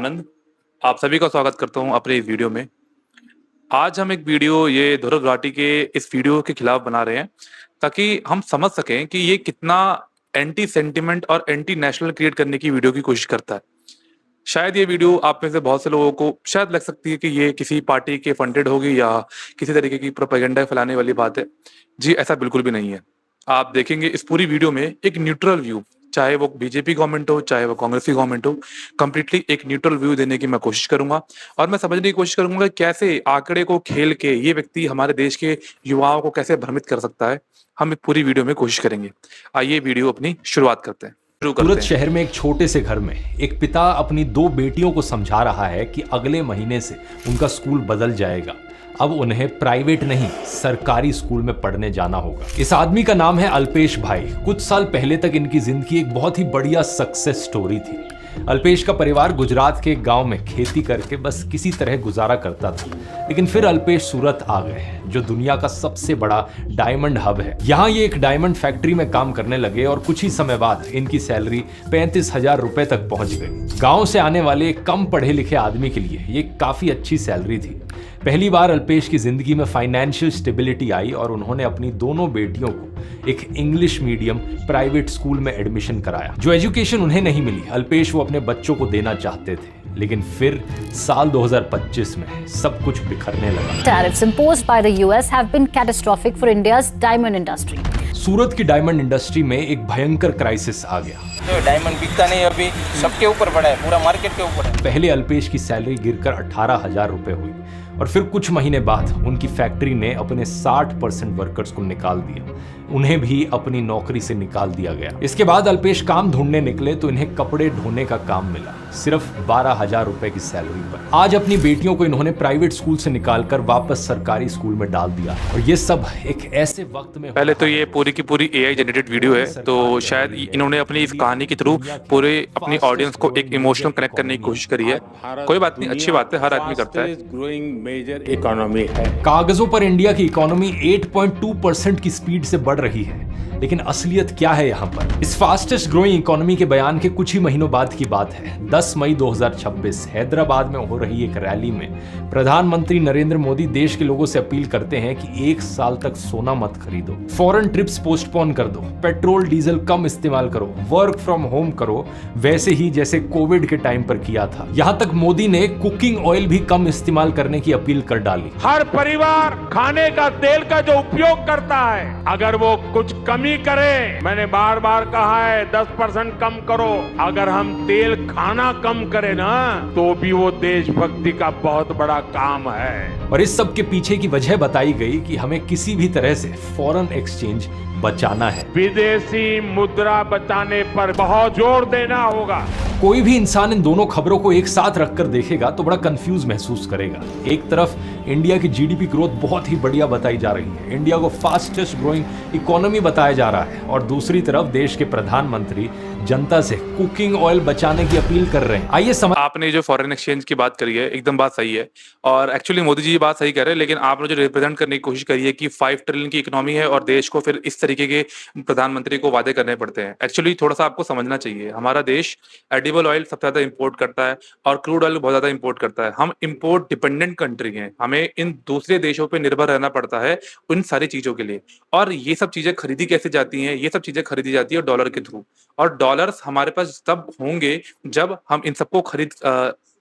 आनंद, आप सभी का स्वागत करता हूं अपने इस वीडियो में। आज हम एक वीडियो ये ध्रुव राठी के इस वीडियो के खिलाफ बना रहे हैं ताकि हम समझ सकें कि ये कितना एंटी सेंटिमेंट और एंटी नेशनल क्रिएट करने की वीडियो की कोशिश करता है। शायद ये वीडियो आप में से बहुत से लोगों को शायद लग सकती है कि ये किसी पार्टी के फंडेड होगी या किसी तरीके की प्रोपेगेंडा फैलाने वाली बात है। जी, ऐसा बिल्कुल भी नहीं है। आप देखेंगे इस पूरी वीडियो में एक न्यूट्रल व्यू, चाहे वो बीजेपी गवर्नमेंट हो चाहे वो कांग्रेस की गवर्नमेंट हो, कंप्लीटली एक न्यूट्रल व्यू देने की मैं कोशिश करूंगा और मैं समझने की कोशिश करूंगा कि कैसे आंकड़े को खेल के ये व्यक्ति हमारे देश के युवाओं को कैसे भ्रमित कर सकता है। हम इस पूरी वीडियो में कोशिश करेंगे। आइए वीडियो अपनी शुरुआत करते हैं। सूरत शहर में एक छोटे से घर में एक पिता अपनी 2 बेटियों को समझा रहा है कि अगले महीने से उनका स्कूल बदल जाएगा। अब उन्हें प्राइवेट नहीं सरकारी स्कूल में पढ़ने जाना होगा। इस आदमी का नाम है अल्पेश भाई। कुछ साल पहले तक इनकी जिंदगी एक बहुत ही बढ़िया सक्सेस स्टोरी थी। अल्पेश का परिवार गुजरात के एक गांव में खेती करके बस किसी तरह गुजारा करता था, लेकिन फिर अल्पेश सूरत आ गए, जो दुनिया का सबसे बड़ा डायमंड हब है। यहाँ ये एक डायमंड फैक्ट्री में काम करने लगे और कुछ ही समय बाद इनकी सैलरी 35,000 रुपए तक पहुंच गई। गांव से आने वाले कम पढ़े लिखे आदमी के लिए ये काफी अच्छी सैलरी थी। पहली बार अल्पेश की जिंदगी में फाइनेंशियल स्टेबिलिटी आई और उन्होंने अपनी दोनों बेटियों को एक इंग्लिश मीडियम प्राइवेट स्कूल में एडमिशन कराया। जो एजुकेशन उन्हें नहीं मिली, अल्पेश वो अपने बच्चों को देना चाहते थे, लेकिन फिर साल 2025 में सब कुछ बिखरने लगा। Tariffs imposed by the US have been catastrophic for India's diamond industry. सूरत की डायमंड इंडस्ट्री में एक भयंकर क्राइसिस आ गया। तो डायमंड बिकता नहीं, अभी सबके ऊपर पड़ा है, पूरा मार्केट के ऊपर है। पहले अल्पेश की सैलरी गिरकर 18,000 रुपए हुई और फिर कुछ महीने बाद उनकी फैक्ट्री ने अपने 60% वर्कर्स को निकाल दिया। उन्हें भी अपनी नौकरी से निकाल दिया गया। इसके बाद अल्पेश काम ढूंढने निकले तो इन्हें कपड़े ढोने का काम मिला, सिर्फ 12,000 रुपए की सैलरी पर। आज अपनी बेटियों को इन्होंने प्राइवेट स्कूल से निकालकर वापस सरकारी स्कूल में डाल दिया और ये सब एक ऐसे वक्त में। पहले तो ये पूरी की पूरी AI जनरेटेड वीडियो है, तो शायद इन्होंने अपनी इस कहानी के थ्रू पूरे अपनी ऑडियंस को एक इमोशनल कनेक्ट करने की कोशिश करी है। कोई बात नहीं, अच्छी बात है, हर आदमी करता है। ग्रोइंग मेजर इकोनॉमी है। कागजों पर इंडिया की इकोनॉमी 8.2% की स्पीड से बढ़ रही है, लेकिन असलियत क्या है यहाँ पर? इस फास्टेस्ट ग्रोइंग इकोनॉमी के बयान के कुछ ही महीनों बाद की बात है। 10 मई 2026 हैदराबाद में हो रही एक रैली में प्रधानमंत्री नरेंद्र मोदी देश के लोगों से अपील करते हैं कि 1 साल तक सोना मत खरीदो, फॉरेन ट्रिप्स पोस्टपोन कर दो, पेट्रोल डीजल कम इस्तेमाल करो, वर्क फ्रॉम होम करो, वैसे ही जैसे कोविड के टाइम पर किया था। यहाँ तक मोदी ने कुकिंग ऑयल भी कम इस्तेमाल करने की अपील कर डाली। हर परिवार खाने का तेल का जो उपयोग करता है, अगर वो कुछ कमी करे, मैंने बार बार कहा है 10% कम करो। अगर हम तेल खाना कम करें ना, तो भी वो देशभक्ति का बहुत बड़ा काम है। और इस सब के पीछे की वजह बताई गई कि हमें किसी भी तरह से फॉरेन एक्सचेंज बचाना है। विदेशी मुद्रा बचाने पर बहुत जोर देना होगा। कोई भी इंसान इन दोनों खबरों को एक साथ रखकर देखेगा तो बड़ा कंफ्यूज महसूस करेगा। एक तरफ इंडिया की जीडीपी ग्रोथ बहुत ही बढ़िया बताई जा रही है, इंडिया को फास्टेस्ट ग्रोइंग इकोनॉमी बताया जा रहा है, और दूसरी तरफ देश के प्रधानमंत्री जनता से कुकिंग ऑयल बचाने की अपील कर रहे हैं। आइए समझ। आपने जो फॉरेन एक्सचेंज की बात करी है एकदम बात सही है और एक्चुअली मोदी जी ये बात सही कह रहे हैं, लेकिन आपने जो रिप्रेजेंट करने की कोशिश करी है कि 5 ट्रिलियन की इकोनॉमी है और देश को फिर इस तरीके के प्रधानमंत्री को वादे करने पड़ते हैं। एक्चुअली थोड़ा सा आपको समझना चाहिए, हमारा देश एडिबल ऑयल सबसे ज्यादा इंपोर्ट करता है और क्रूड ऑयल बहुत ज्यादा इंपोर्ट करता है। हम इंपोर्ट डिपेंडेंट कंट्री हैं, हमें इन दूसरे देशों पे निर्भर रहना पड़ता है उन सारी चीजों के लिए। और ये सब चीजें खरीदी कैसे जाती हैं? ये सब चीजें खरीदी जाती है डॉलर के थ्रू, और डॉलर्स हमारे पास तब होंगे जब हम इन सबको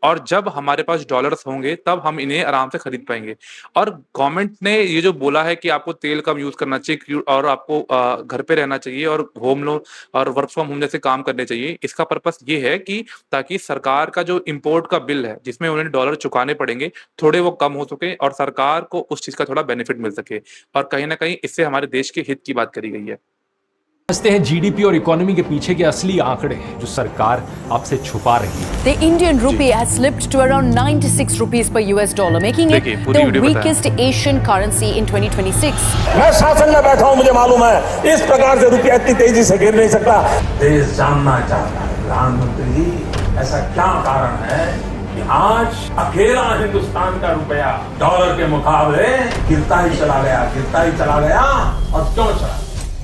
और जब हमारे पास डॉलर्स होंगे तब हम इन्हें आराम से खरीद पाएंगे। और गवर्नमेंट ने ये जो बोला है कि आपको तेल कम यूज करना चाहिए और आपको घर पे रहना चाहिए और होम लोन और वर्क फ्रॉम होम जैसे काम करने चाहिए, इसका पर्पस ये है कि ताकि सरकार का जो इंपोर्ट का बिल है जिसमें उन्हें डॉलर चुकाने पड़ेंगे थोड़े वो कम हो सके और सरकार को उस चीज का थोड़ा बेनिफिट मिल सके, और कहीं ना कहीं इससे हमारे देश के हित की बात करी गई है। समझते हैं जीडीपी और इकोनॉमी के पीछे के असली आंकड़े जो सरकार आपसे छुपा रही है। The Indian rupee has slipped to around 96 rupees per US dollar, making it the weakest Asian currency in 2026. मैं शासन में बैठा हूं, मुझे मालूम है इस प्रकार से रुपया इतनी तेजी से गिर नहीं सकता। देश जानना चाहता है प्रधानमंत्री जी, ऐसा क्या कारण है कि आज अकेला हिंदुस्तान का रुपया डॉलर के मुकाबले गिरता ही चला गया और क्यों चला?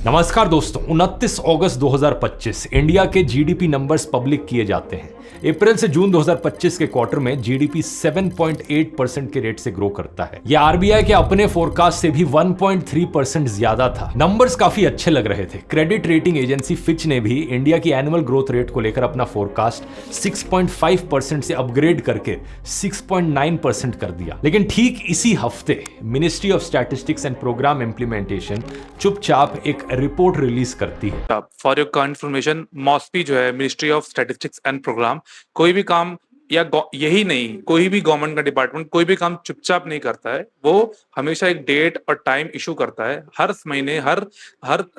नमस्कार दोस्तों, 29 अगस्त 2025 इंडिया के जीडीपी नंबर्स पब्लिक किए जाते हैं। अप्रैल से जून 2025 के क्वार्टर में जीडीपी 7.8% के रेट से ग्रो करता है। यह आरबीआई के अपने फोरकास्ट से भी 1.3% ज्यादा था। नंबर्स काफी अच्छे लग रहे थे। क्रेडिट रेटिंग एजेंसी फिच ने भी इंडिया की एनुअल ग्रोथ रेट को लेकर अपना फोरकास्ट 6.5% से अपग्रेड करके 6.9% कर दिया। लेकिन ठीक इसी हफ्ते ministry of statistics and programme implementation चुपचाप एक रिपोर्ट रिलीज करती है। फॉर योर कंफर्मेशन, मॉस्पी जो है ministry of statistics and programme, कोई भी काम या यही नहीं, कोई भी गवर्नमेंट का डिपार्टमेंट कोई भी काम चुपचाप नहीं करता है। वो हमेशा एक डेट और टाइम इशू करता है। हर महीने हर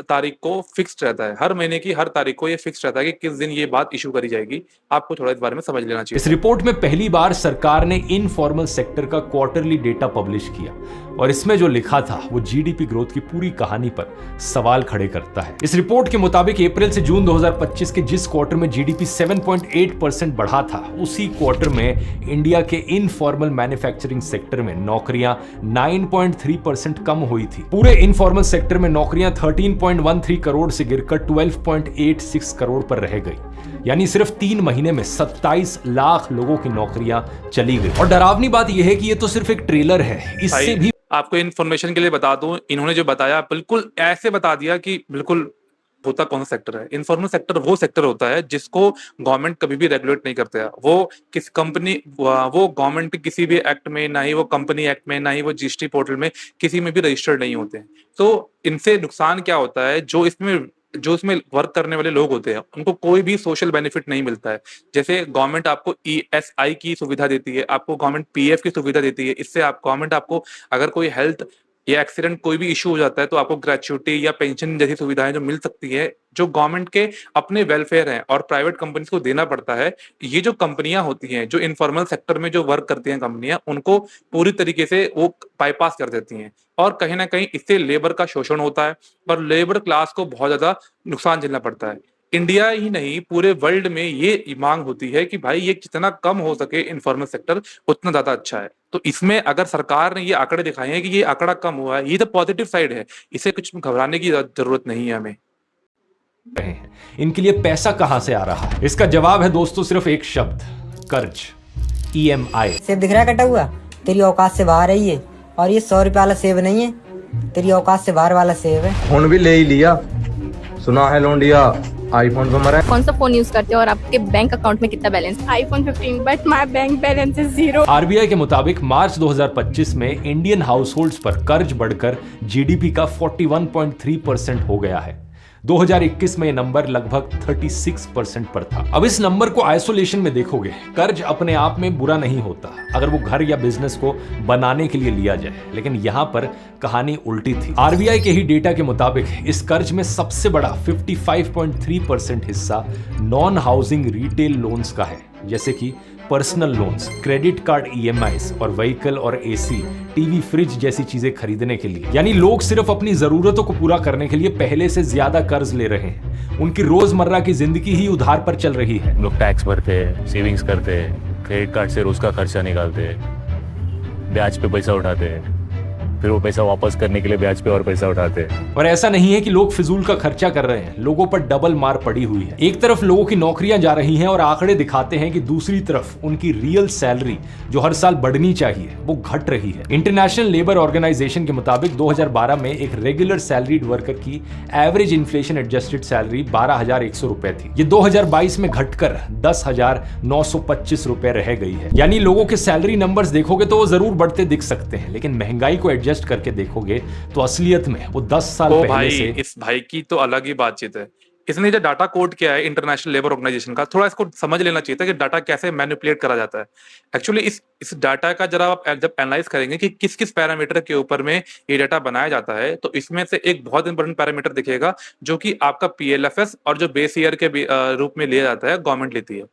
तारीख को फिक्स्ड रहता है। हर महीने की हर तारीख को ये फिक्स्ड रहता है कि किस दिन ये बात इशू करी जाएगी। आपको थोड़ा इस बारे में समझ लेना चाहिए। इस रिपोर्ट में पहली बार सरकार ने इनफॉर्मल सेक्टर का क्वार्टरली डेटा पब्लिश किया और इसमें जो लिखा था वो जीडीपी ग्रोथ की पूरी कहानी पर सवाल खड़े करता है। इस रिपोर्ट के मुताबिक अप्रैल से जून 2025 के जिस क्वार्टर में जीडीपी 7.8% बढ़ा था, उसी क्वार्टर में इंडिया के इनफॉर्मल मैन्युफैक्चरिंग सेक्टर में नौकरियां 9.3% कम हुई थी। पूरे इनफॉर्मल सेक्टर में नौकरियां 13.13 करोड़ से गिरकर 12.86 करोड़ पर रह गई। यानी सिर्फ 3 महीने में 27 लाख लोगों की नौकरियां चली गई। और डरावनी बात यह है कि ये तो सिर्फ एक ट्रेलर है, इससे भी आपको इन्फॉर्मेशन के लिए बता दूं, इन्होंने जो बताया बिल्कुल ऐसे बता दिया कि बिल्कुल होता कौन सा सेक्टर है। इनफॉर्मल सेक्टर वो सेक्टर होता है जिसको गवर्नमेंट कभी भी रेगुलेट नहीं करते है। वो किस कंपनी, वो गवर्नमेंट के किसी भी एक्ट में, ना ही वो कंपनी एक्ट में, ना ही वो जीएसटी पोर्टल में किसी में भी रजिस्टर्ड नहीं होते हैं। तो इनसे नुकसान क्या होता है, जो इसमें वर्क करने वाले लोग होते हैं उनको कोई भी सोशल बेनिफिट नहीं मिलता है। जैसे गवर्नमेंट आपको ईएसआई की सुविधा देती है, आपको गवर्नमेंट पीएफ की सुविधा देती है। इससे गवर्नमेंट आपको अगर कोई हेल्थ या एक्सीडेंट कोई भी इशू हो जाता है तो आपको ग्रेच्युटी या पेंशन जैसी सुविधाएं जो मिल सकती है, जो गवर्नमेंट के अपने वेलफेयर हैं और प्राइवेट कंपनीज को देना पड़ता है। ये जो कंपनियां होती हैं, जो इनफॉर्मल सेक्टर में जो वर्क करती हैं कंपनियां, उनको पूरी तरीके से वो बाईपास कर देती हैं और कहीं ना कहीं इससे लेबर का शोषण होता है और लेबर क्लास को बहुत ज्यादा नुकसान झेलना पड़ता है। इंडिया ही नहीं, पूरे वर्ल्ड में ये मांग होती है कि भाई ये जितना कम हो सके इनफॉर्मल सेक्टर उतना ज्यादा अच्छा है। तो इसमें अगर सरकार ने ये आंकड़े दिखाए हैं कि ये आंकड़ा कम हुआ है, ये तो पॉजिटिव साइड है। इसे कुछ घबराने की जरूरत नहीं है हमें। इनके लिए पैसा कहां से आ रहा है? इसका जवाब है दोस्तों सिर्फ एक शब्द, कर्ज, ईएमआई। सेब दिख रहा है कटा हुआ? तेरी औकात से बाहर है ये। और ये 100 रुपए वाला सेब नहीं है, तेरी औकात से बाहर वाला सेब है। फोन भी ले ही लिया, सुना है लोंडिया आईफोन पे मरा। कौन सा फोन यूज करते हो और आपके बैंक अकाउंट में कितना balance? iPhone 15 but my bank balance is 0। RBI के मुताबिक मार्च 2025 में इंडियन हाउसहोल्ड्स पर कर्ज बढ़कर जीडीपी का 41.3% हो गया है। 2021 में यह नंबर लगभग 36% पर था। अब इस नंबर को आइसोलेशन में देखोगे, कर्ज अपने आप में बुरा नहीं होता अगर वो घर या बिजनेस को बनाने के लिए लिया जाए, लेकिन यहां पर कहानी उल्टी थी। आरबीआई के ही डेटा के मुताबिक इस कर्ज में सबसे बड़ा 55.3% हिस्सा नॉन हाउसिंग रिटेल लोन्स का है, जैसे कि personal loans, credit card EMIs और व्हीकल और एसी, टीवी, फ्रिज जैसी चीजें खरीदने के लिए। यानी लोग सिर्फ अपनी जरूरतों को पूरा करने के लिए पहले से ज्यादा कर्ज ले रहे हैं। उनकी रोजमर्रा की जिंदगी ही उधार पर चल रही है। लोग टैक्स भरते हैं, सेविंग्स करते हैं, क्रेडिट कार्ड से रोज का खर्चा निकालते हैं, ब्याज पे पैसा उठाते हैं, फिर वो पैसा वापस करने के लिए ब्याज पे और पैसा उठाते हैं। और ऐसा नहीं है कि लोग फिजूल का खर्चा कर रहे हैं, लोगों पर डबल मार पड़ी हुई है। एक तरफ लोगों की नौकरियां जा रही हैं और आंकड़े दिखाते हैं कि दूसरी तरफ उनकी रियल सैलरी जो हर साल बढ़नी चाहिए वो घट रही है। इंटरनेशनल लेबर ऑर्गेनाइजेशन के मुताबिक 2012 में एक रेगुलर सैलरीड वर्कर की एवरेज इन्फ्लेशन एडजस्टेड सैलरी 12,100 रुपए थी। ये 2022 में घटकर 10,925 रुपए रह गई है। यानी लोगों के सैलरी नंबर्स देखोगे तो वो जरूर बढ़ते दिख सकते हैं, लेकिन महंगाई को एडजस्ट करके देखोगे तो असलियत में वो 10 साल पहले से। इस भाई की तो अलग ही बातचीत है। इसने जो डाटा कोड किया है इंटरनेशनल लेबर ऑर्गेनाइजेशन का, थोड़ा इसको समझ लेना चाहिए था कि डाटा कैसे मैनिपुलेट करा जाता है। एक्चुअली इस डाटा का जरा आप जब एनालाइज करेंगे कि किस किस पैरामीटर के ऊपर में ये डाटा बनाया जाता है, तो इसमें से एक बहुत इंपॉर्टेंट पैरामीटर दिखेगा जो कि आपका पीएलएफएस और जो बेस ईयर के रूप में लिया जाता है, गवर्नमेंट लेती है।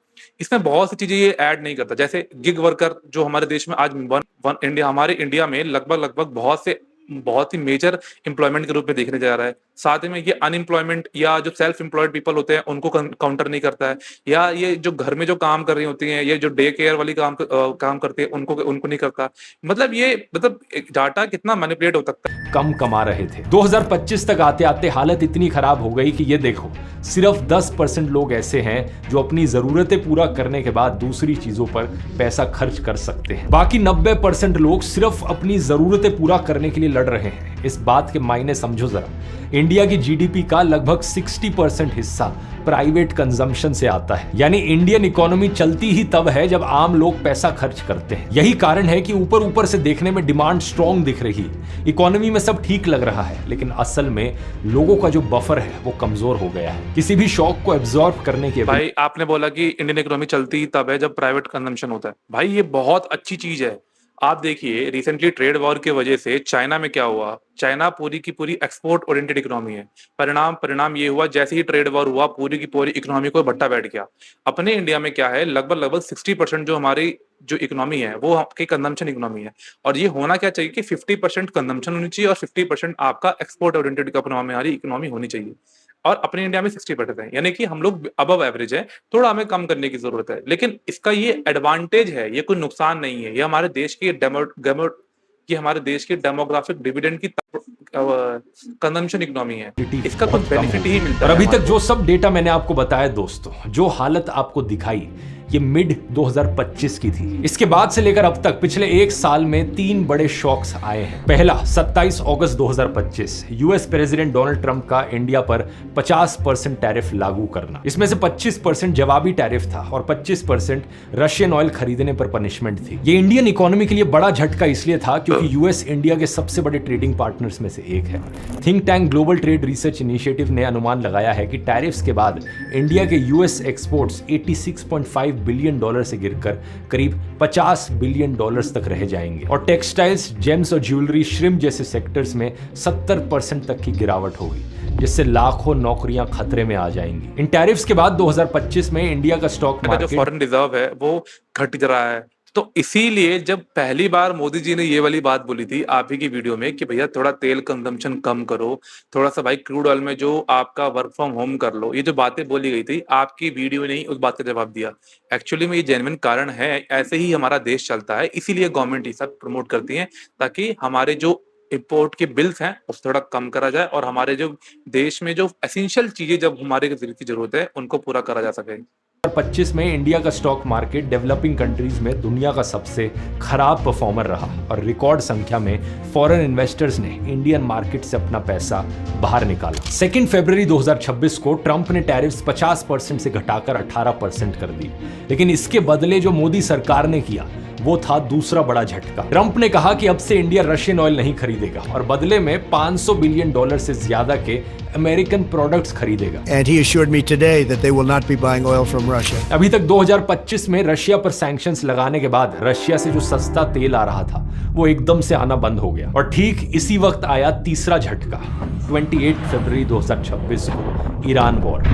इसमें बहुत सी चीजें ये ऐड नहीं करता, जैसे गिग वर्कर जो हमारे देश में आज हमारे इंडिया में लगभग बहुत ही मेजर एम्प्लॉयमेंट के रूप में देखने जा रहा है। साथ में ये अनएम्प्लॉयमेंट या जो सेल्फ एम्प्लॉयड पीपल होते हैं उनको काउंटर नहीं करता है, या ये जो घर में जो काम कर रही होती हैं, ये जो डे केयर वाली काम करती है उनको नहीं करता। मतलब डाटा कितना मैनिपुलेट हो सकता है। कम कमा रहे थे। 2025 तक आते आते हालत इतनी खराब हो गई कि ये देखो, सिर्फ 10% लोग ऐसे हैं जो अपनी जरूरतें पूरा करने के बाद दूसरी चीजों पर पैसा खर्च कर सकते हैं। बाकी 90% लोग सिर्फ अपनी जरूरतें पूरा करने के लिए लड़ रहे हैं। इस बात के मायने समझो जरा। इंडिया की जीडीपी का लगभग 60% हिस्सा प्राइवेट कंजम्पशन से आता है, यानी इंडियन इकोनॉमी चलती ही तब है जब आम लोग पैसा खर्च करते हैं। यही कारण है कि ऊपर ऊपर से देखने में डिमांड स्ट्रॉन्ग दिख रही है, इकोनॉमी में सब ठीक लग रहा है, लेकिन असल में लोगों का जो बफर है वो कमजोर हो गया है। किसी भी शॉक को एब्जॉर्ब करने के भाई आपने बोला कि इंडियन इकोनॉमी चलती ही तब है जब प्राइवेट कंजम्पशन होता है। भाई ये बहुत अच्छी चीज है। आप देखिए रिसेंटली ट्रेड वॉर की वजह से चाइना में क्या हुआ। चाइना पूरी की पूरी एक्सपोर्ट ओरिएंटेड इकोनॉमी है। परिणाम ये हुआ, जैसे ही ट्रेड वॉर हुआ पूरी की पूरी इकोनॉमी को भट्टा बैठ गया। अपने इंडिया में क्या है, लगभग 60% जो हमारी जो इकोनॉमी है वो आपकी कंजम्पशन इकोनॉमी है, और ये होना क्या चाहिए कि 50% कंजम्पशन होनी चाहिए और 50% आपका एक्सपोर्ट ओरिएंटेड इकोनॉमी होनी चाहिए। और अपने इंडिया में 60% है, यानी कि हम लोग अबव एवरेज है, थोड़ा हमें कम करने की जरूरत है। लेकिन इसका ये एडवांटेज है, ये कोई नुकसान नहीं है। ये हमारे देश की डेमोग्राफिक डिविडेंड की कंजम्पशन इकोनॉमी है, इसका कुछ बेनिफिट ही मिलता है। और अभी तक जो सब डेटा मैंने आपको बताया दोस्तों, जो हालत आपको दिखाई, ये मिड 2025 की थी। इसके बाद से लेकर अब तक पिछले एक साल में 3 बड़े शॉक्स आए हैं। पहला 27 अगस्त 2025, यूएस प्रेसिडेंट डोनाल्ड ट्रंप का इंडिया पर 50% टैरिफ लागू करना। इसमें से 25% जवाबी टैरिफ था और 25% रशियन ऑयल खरीदने पर पनिशमेंट थी। ये इंडियन इकोनॉमी के लिए बड़ा झटका इसलिए था क्योंकि यूएस इंडिया के सबसे बड़े ट्रेडिंग पार्टनर्स में से एक है। Think tank global trade research initiative ने अनुमान लगाया है कि टैरिफ्स के बाद इंडिया के यूएस एक्सपोर्ट्स 86.5 बिलियन डॉलर से गिरकर करीब 50 बिलियन डॉलर्स तक रह जाएंगे, और टेक्सटाइल्स, जेम्स और ज्वेलरी, श्रिम्प जैसे सेक्टर्स में 70% तक की गिरावट होगी, जिससे लाखों नौकरियां खतरे में आ जाएंगी। इन टैरिफ्स के बाद 2025 में इंडिया का स्टॉक मार्केट जो फॉरेन रिजर्व है वो घट रहा है। तो इसीलिए जब पहली बार मोदी जी ने ये वाली बात बोली थी आप ही की वीडियो में कि भैया थोड़ा तेल कंजम्पशन कम करो, थोड़ा सा भाई क्रूड ऑयल में जो आपका वर्क फ्रॉम होम कर लो, ये जो बातें बोली गई थी, आपकी वीडियो ने ही उस बात का जवाब दिया। एक्चुअली में ये जेन्युइन कारण है, ऐसे ही हमारा देश चलता है, इसीलिए गवर्नमेंट ये सब प्रमोट करती है ताकि हमारे जो इंपोर्ट के बिल्स हैं उस थोड़ा कम करा जाए और हमारे जो देश में जो एसेंशियल चीजें जब हमारे की जरूरत है उनको पूरा करा जा सके। 2025 में इंडिया का स्टॉक मार्केट डेवलपिंग कंट्रीज में दुनिया का सबसे खराब परफॉर्मर रहा और रिकॉर्ड संख्या में फॉरेन इन्वेस्टर्स ने इंडियन मार्केट से अपना पैसा बाहर निकाला। 2 फरवरी 2026 को ट्रंप ने टैरिफ्स 50% से घटाकर 18% कर दी, लेकिन इसके बदले जो मोदी सरकार ने किया वो था दूसरा बड़ा झटका। ट्रंप ने कहा कि अब से इंडिया रशियन ऑयल नहीं खरीदेगा और बदले में 500 बिलियन डॉलर से ज्यादा के अमेरिकन प्रोडक्ट्स खरीदेगा। And he assured me today that they will not be buying oil from Russia. अभी तक 2025 में रशिया पर सैंक्शंस लगाने के बाद रशिया से जो सस्ता तेल आ रहा था वो एकदम से आना बंद हो गया, और ठीक इसी वक्त आया तीसरा झटका 28 फरवरी 2026 को Iran war.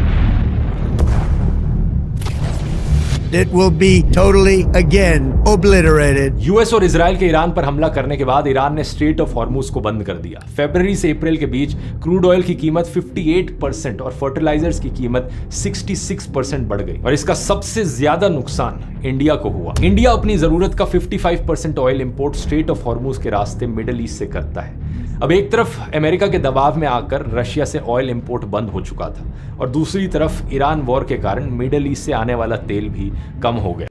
It will be totally again obliterated. US और इजराइल के ईरान पर हमला करने के बाद ईरान ने स्ट्रेट ऑफ हॉर्मुज को बंद कर दिया। फरवरी से अप्रैल के बीच क्रूड ऑयल की कीमत 58% और फर्टिलाइजर्स की कीमत 66% बढ़ गई, और इसका सबसे ज्यादा नुकसान इंडिया को हुआ। इंडिया अपनी जरूरत का 55% oil import straight of Hormuz के रास्ते मिडिल ईस्ट से करता है। अब एक तरफ अमेरिका के दबाव में आकर रशिया से ऑयल इंपोर्ट बंद हो चुका था, और दूसरी तरफ ईरान वॉर के कारण मिडिल ईस्ट से आने वाला तेल भी कम हो गया।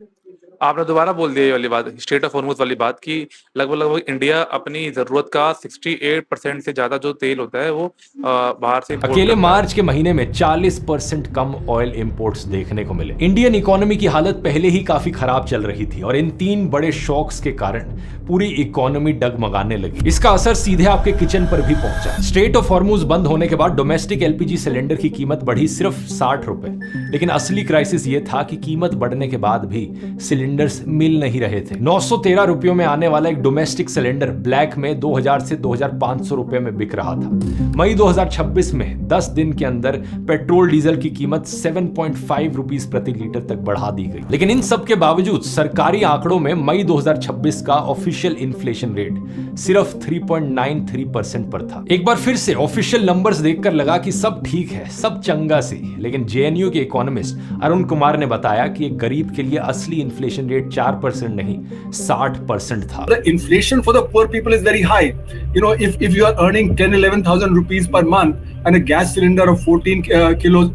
आपने दोबारा बोल दिया ये वाली बात, स्टेट ऑफ हॉर्मुज वाली बात, कि लगभग इंडिया अपनी जरूरत का 68% से ज्यादा जो तेल होता है वो बाहर से अकेले मार्च के महीने में 40% कम ऑयल इंपोर्ट्स देखने को मिले। इंडियन इकोनॉमी की हालत पहले ही काफी खराब चल रही थी और इन 3 बड़े शॉक्स के कारण पूरी इकोनॉमी डगमगाने लगी। इसका असर सीधे आपके किचन पर भी पहुंचा। स्ट्रेट ऑफ हॉर्मुज बंद होने के बाद डोमेस्टिक एलपीजी सिलेंडर की कीमत बढ़ी सिर्फ 60 रुपए, लेकिन असली क्राइसिस ये था कि कीमत बढ़ने के बाद भी सिलेंडर सिलेंडर्स मिल नहीं रहे थे। 913 रुपयों में आने वाला एक डोमेस्टिक सिलेंडर ब्लैक में 2000 से 2500 रुपए में बिक रहा था। मई 2026 में 10 दिन के अंदर पेट्रोल डीजल की कीमत 7.5 रुपीस प्रति लीटर तक बढ़ा दी गई। लेकिन इन सब के बावजूद सरकारी आंकड़ों में मई 2026 का ऑफिशियल इन्फ्लेशन रेट सिर्फ 3.93% पर था। एक बार फिर से ऑफिशियल नंबर्स देखकर लगा कि सब ठीक है, सब चंगा सी। लेकिन जेएनयू के इकोनॉमिस्ट अरुण कुमार ने बताया कि एक गरीब के लिए असली इन्फ्लेशन रेट 4% नहीं 60% था। The inflation for the poor people is very high. You know, if you are earning 10-11,000 rupees per month and a gas cylinder of 14 kilos,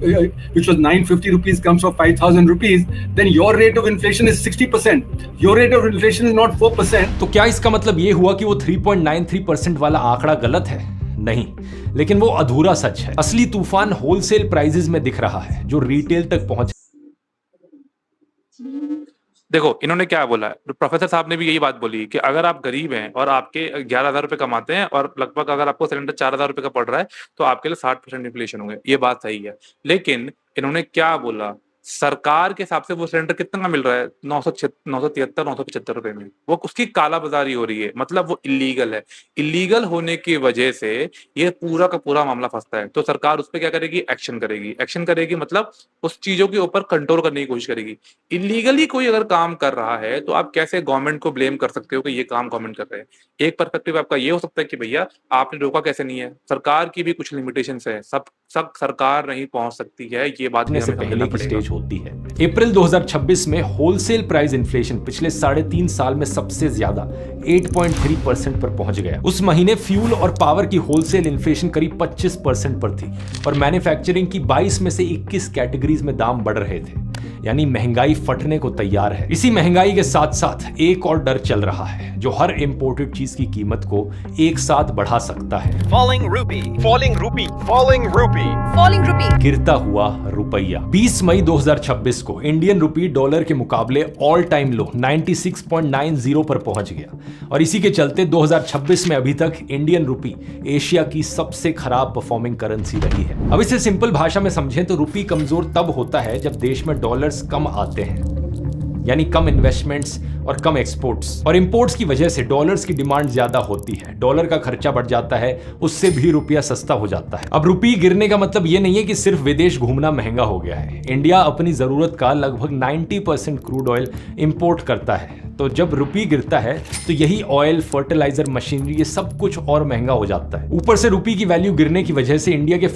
which was 950 rupees, comes for 5,000 rupees, then your rate of inflation is 60%. Your rate of inflation is not 4%. तो क्या इसका मतलब ये हुआ कि वो 3.93% वाला आंकड़ा गलत है? नहीं, लेकिन वो अधूरा सच है। असली तूफान होलसेल प्राइसेस में दिख रहा है, जो रिटेल तक पहुंच। देखो इन्होंने क्या बोला है, प्रोफेसर साहब ने भी यही बात बोली कि अगर आप गरीब हैं और आपके 11,000 रुपए कमाते हैं और लगभग अगर आपको सिलेंडर 4,000 रुपए का पड़ रहा है तो आपके लिए 60% इन्फ्लेशन होंगे। ये बात सही है, लेकिन इन्होंने क्या बोला, सरकार के हिसाब से वो सिलेंडर कितना का मिल रहा है? 973 975 रुपए में। वो उसकी कालाबाजारी हो रही है, मतलब वो इलीगल है। इलीगल होने की वजह से ये पूरा का पूरा मामला फंसता है। तो सरकार उस पर क्या करेगी? एक्शन करेगी। एक्शन करेगी मतलब उस चीजों के ऊपर कंट्रोल करने की कोशिश करेगी। इलीगली कोई अगर काम कर रहा है तो आप कैसे गवर्नमेंट को ब्लेम कर सकते हो कि ये काम गवर्नमेंट कर रहे हैं? एक पर्सपेक्टिव आपका ये हो सकता है कि भैया आपने रोका कैसे नहीं है, सरकार की भी कुछ लिमिटेशंस है, सब सरकार नहीं पहुंच सकती है, ये बात से पहले की स्टेज होती है। अप्रैल 2026 में होलसेल प्राइस इन्फ्लेशन पिछले 3.5 साल में सबसे ज्यादा 8.3% पर पहुंच गया। उस महीने फ्यूल और पावर की होलसेल इन्फ्लेशन करीब 25% पर थी और मैन्युफैक्चरिंग की 22 में से 21 कैटेगरीज में दाम बढ़ रहे थे, यानी महंगाई फटने को तैयार है। इसी महंगाई के साथ साथ एक और डर चल रहा है जो हर इंपोर्टेड चीज की कीमत को एक साथ बढ़ा सकता है। Falling rupee, falling rupee, falling rupee, falling rupee, गिरता हुआ रुपया। 20 मई 2026 को इंडियन रुपी डॉलर के मुकाबले ऑल टाइम लो 96.90 पर पहुंच गया और इसी के चलते 2026 में अभी तक इंडियन रुपी एशिया की सबसे खराब परफॉर्मिंग करेंसी रही है। अब इसे सिंपल भाषा में समझें तो रुपी कमजोर तब होता है जब देश में डॉलर्स कम आते हैं, यानी कम इन्वेस्टमेंट्स और कम एक्सपोर्ट्स, और इंपोर्ट्स की वजह से डॉलर्स की डिमांड ज्यादा होती है, डॉलर का खर्चा बढ़ जाता है, उससे भी रुपया सस्ता हो जाता है। अब रुपी गिरने का मतलब ये नहीं है कि सिर्फ विदेश घूमना महंगा हो गया है। इंडिया अपनी जरूरत का लगभग 90% क्रूड ऑयल इंपोर्ट करता है, तो जब रुपी गिरता है तो यही ऑयल, फर्टिलाइजर, मशीनरी, ये सब कुछ और महंगा हो जाता है। ऊपर से रुपी की वैल्यू गिरने की वजह से इंडिया के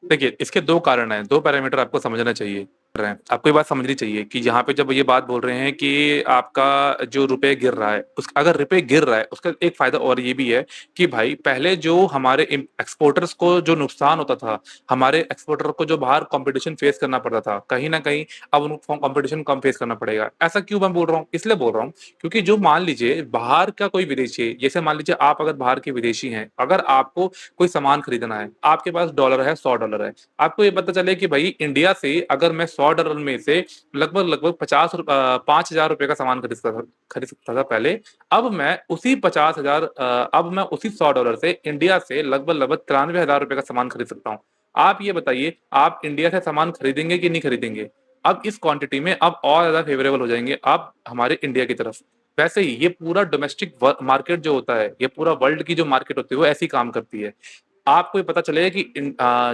देखिए इसके दो कारण हैं, दो पैरामीटर आपको समझना चाहिए। आपको ये बात समझनी चाहिए कि यहाँ पे जब ये बात बोल रहे हैं कि आपका जो रुपए गिर रहा है, अगर रुपए गिर रहा है उसका एक फायदा और ये भी है कि भाई पहले जो हमारे एक्सपोर्टर्स को जो नुकसान होता था, हमारे एक्सपोर्टर को जो बाहर कंपटीशन फेस करना पड़ता था, कहीं ना कहीं अब उनको कंपटीशन कम फेस करना पड़ेगा। ऐसा क्यों मैं बोल रहा हूँ? इसलिए बोल रहा हूँ क्योंकि जो मान लीजिए बाहर का कोई विदेशी, जैसे मान लीजिए आप अगर बाहर के विदेशी हैं, अगर आपको कोई सामान खरीदना है, आपके पास डॉलर है, $100 है, आपको ये पता चले कि भाई इंडिया से अगर मैं $100 में से लगभग 5,000 रुपए का सामान खरीद सकता था पहले, अब मैं उसी $100 से इंडिया से लगभग 93,000 रुपए का सामान खरीद सकता हूँ। आप ये बताइए, आप इंडिया से सामान खरीदेंगे कि नहीं खरीदेंगे? अब इस क्वांटिटी में अब और ज्यादा फेवरेबल हो जाएंगे आप हमारे इंडिया की तरफ। वैसे ही ये पूरा डोमेस्टिक मार्केट जो होता है, ये पूरा वर्ल्ड की जो मार्केट होती है वो ऐसी काम करती है। आपको ये पता चलेगा कि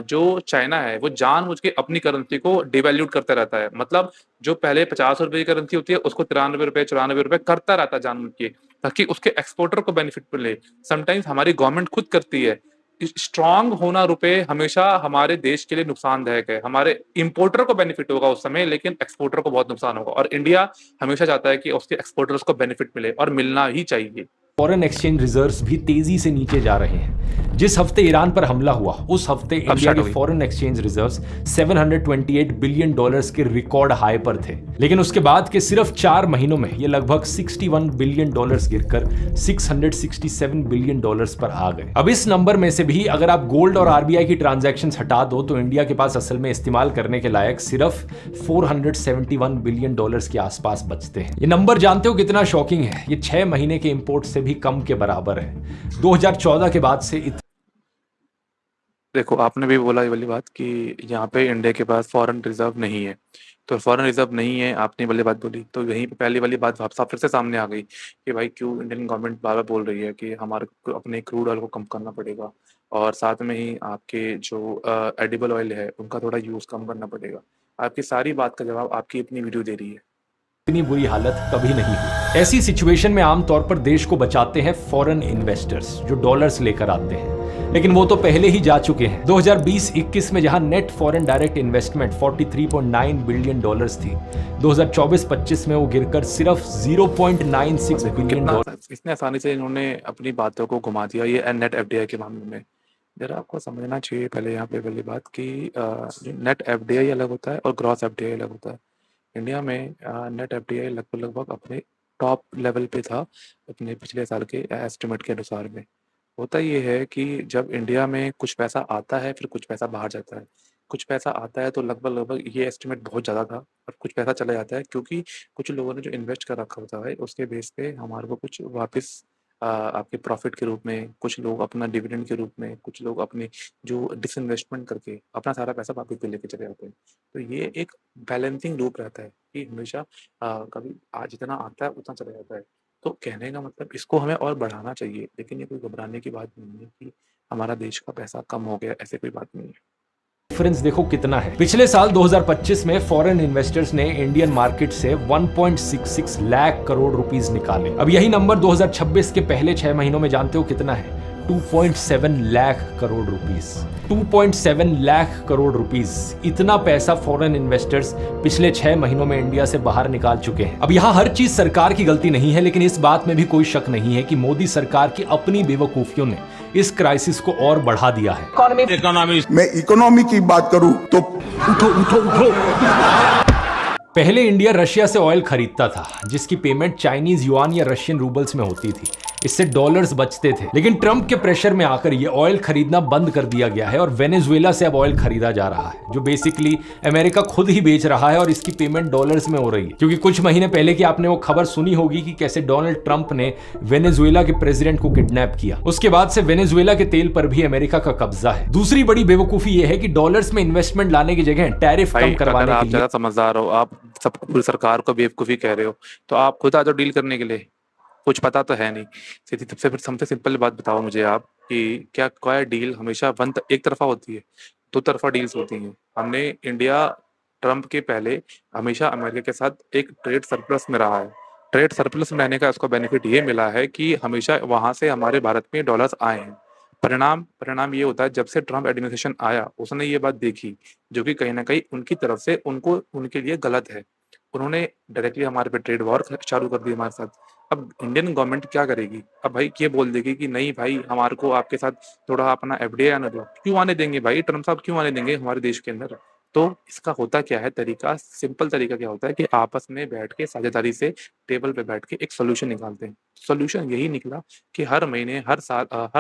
जो चाइना है वो जानबूझ के अपनी करेंसी को डिवैल्यूट करता रहता है, मतलब जो पहले 50 रुपए की करेंसी होती है उसको 93 रुपए 94 रुपए करता रहता है जानबूझ के, ताकि उसके एक्सपोर्टर को बेनिफिट मिले। समटाइम्स हमारी गवर्नमेंट खुद करती है। स्ट्रांग होना रुपए हमेशा हमारे देश के लिए नुकसानदायक है। हमारे इंपोर्टर को बेनिफिट होगा उस समय, लेकिन एक्सपोर्टर को बहुत नुकसान होगा, और इंडिया हमेशा चाहता है कि उसके एक्सपोर्टर्स को बेनिफिट मिले और मिलना ही चाहिए। फॉरेन एक्सचेंज रिजर्व्स भी तेजी से नीचे जा रहे हैं। जिस हफ्ते ईरान पर हमला हुआ उस हफ्ते इंडिया के फॉरेन एक्सचेंज रिजर्व्स $728 बिलियन के रिकॉर्ड हाई पर थे, लेकिन उसके बाद के सिर्फ 4 महीनों में ये लगभग $61 बिलियन गिरकर $667 बिलियन पर आ गए। अब इस नंबर में से भी अगर आप गोल्ड और आरबीआई की ट्रांजैक्शंस हटा दो तो इंडिया के पास असल में इस्तेमाल करने के लायक सिर्फ $471 बिलियन के आसपास बचते हैं। ये नंबर जानते हो कितना शॉकिंग है? ये 6 महीने के इंपोर्ट से भी कम के बराबर है। 2014 के बाद से देखो, आपने भी बोला ये वाली बात कि यहाँ पे इंडिया के पास फॉरेन रिजर्व नहीं है, तो फॉरेन रिजर्व नहीं है, आपने वाली बात बोली, तो यहीं पे पहली वाली बात फिर से सामने आ गई कि भाई क्यों इंडियन गवर्नमेंट बार-बार बोल रही है कि हमारे को अपने क्रूड ऑयल को कम करना पड़ेगा और साथ में ही आपके जो एडिबल ऑयल है, उनका थोड़ा यूज़ कम करना पड़ेगा। आपकी सारी बात का जवाब आपकी अपनी वीडियो दे रही है। इतनी बुरी हालत कभी नहीं हुई। ऐसी सिचुएशन में आमतौर पर देश को बचाते हैं फॉरेन इन्वेस्टर्स जो डॉलर्स लेकर आते हैं, लेकिन वो तो पहले ही जा चुके हैं। 2020-21 में जहां net foreign direct investment 43.9 billion dollars थी, 2024-25 में वो गिरकर सिर्फ 0.96 बिलियन डॉलर। इतने आसानी से इन्होंने अपनी बातों को घुमा दिया ये नेट एफडीआई के मामले में। जरा आपको समझना चाहिए पहले यहाँ पे वाली बात कि नेट एफडीआई अलग होता है और ग्रॉस एफडीआई अलग होता है। इंडिया में नेट एफडीआई लगभग अपने टॉप लेवल पे था अपने पिछले साल के एस्टिमेट के अनुसार में। होता ये है कि जब इंडिया में कुछ पैसा आता है फिर कुछ पैसा बाहर जाता है। कुछ पैसा आता है तो लगभग ये एस्टिमेट बहुत ज़्यादा था और कुछ पैसा चला जाता है क्योंकि कुछ लोगों ने जो इन्वेस्ट कर रखा होता है उसके बेस पे हमारे को कुछ वापस आपके प्रॉफिट के रूप में, कुछ लोग अपना डिविडेंड के रूप में, कुछ लोग अपने जो डिसइन्वेस्टमेंट करके अपना सारा पैसा वापस भी लेके चले जाते हैं। तो ये एक बैलेंसिंग लूप रहता है कि हमेशा कभी जितना आता है उतना चला जाता है। तो कहने का मतलब इसको हमें और बढ़ाना चाहिए, लेकिन ये कोई घबराने की बात नहीं है कि हमारा देश का पैसा कम हो गया, ऐसे कोई बात नहीं है। डिफरेंस देखो कितना है। पिछले साल 2025 में फॉरेन इन्वेस्टर्स ने इंडियन मार्केट से 1.66 लाख करोड़ रुपीस निकाले। अब यही नंबर 2026 के पहले 6 महीनों में जानते हो कितना है? 2.7 लाख करोड़ रुपीस। 2.7 लाख करोड़ रुपीस, इतना पैसा फॉरेन इन्वेस्टर्स पिछले 6 महीनों में इंडिया से बाहर निकाल चुके हैं। अब यहाँ हर चीज सरकार की गलती नहीं है, लेकिन इस बात में भी कोई शक नहीं है कि मोदी सरकार की अपनी बेवकूफियों ने इस क्राइसिस को और बढ़ा दिया है। मैं इकोनॉमी की बात करूं तो उठो। पहले इंडिया रशिया से ऑयल खरीदता था जिसकी पेमेंट चाइनीज युआन या रशियन रूबल्स में होती थी। इससे डॉलर्स बचते थे, लेकिन ट्रंप के प्रेशर में आकर ये ऑयल खरीदना बंद कर दिया गया है और वेनेजुएला से अब ऑयल खरीदा जा रहा है जो बेसिकली अमेरिका खुद ही बेच रहा है और इसकी पेमेंट डॉलर्स में हो रही है। क्योंकि कुछ महीने पहले की आपने वो खबर सुनी होगी कि कैसे डोनाल्ड ट्रंप ने वेनेजुएला के प्रेसिडेंट को किडनैप किया। उसके बाद से वेनेजुएला के तेल पर भी अमेरिका का कब्जा है। दूसरी बड़ी बेवकूफी ये है कि डॉलर्स में इन्वेस्टमेंट लाने की जगह टैरिफ कम करवाने के लिए। ज्यादा समझदार हो आप, सब पूरी सरकार को बेवकूफी कह रहे हो, तो आप खुद आ जाओ डील करने के लिए। कुछ पता तो है नहीं। सबसे सिंपल बात बताओ मुझे आप कि क्या कोई डील हमेशा एक तरफा होती है? 2 तरफा डील्स होती हैं। हमने इंडिया ट्रंप के पहले हमेशा अमेरिका के साथ एक ट्रेड सरप्लस में रहा है। ट्रेड सरप्लस में रहने का उसको बेनिफिट ये मिला है कि हमेशा वहां से हमारे भारत में डॉलर्स आए हैं। परिणाम ये होता है जब से ट्रंप एडमिनिस्ट्रेशन आया उसने ये बात देखी जो कि कहीं ना कहीं उनकी तरफ से उनके लिए गलत है। उन्होंने डायरेक्टली हमारे पे ट्रेड वॉर चालू कर दी हमारे साथ। अब इंडियन गवर्नमेंट क्या करेगी? अब भाई ये बोल देगी कि नहीं भाई हमारे को आपके साथ थोड़ा अपना एफडीआई आने दो। क्यों आने देंगे भाई? ट्रंप साहब क्यों आने देंगे हमारे देश के अंदर? तो इसका होता क्या है तरीका, सिंपल तरीका क्या होता है कि आपस में बैठ के साझेदारी से टेबल पे बैठ के एक सोल्यूशन निकालते हैं। सोल्यूशन यही निकला कि हर महीने हर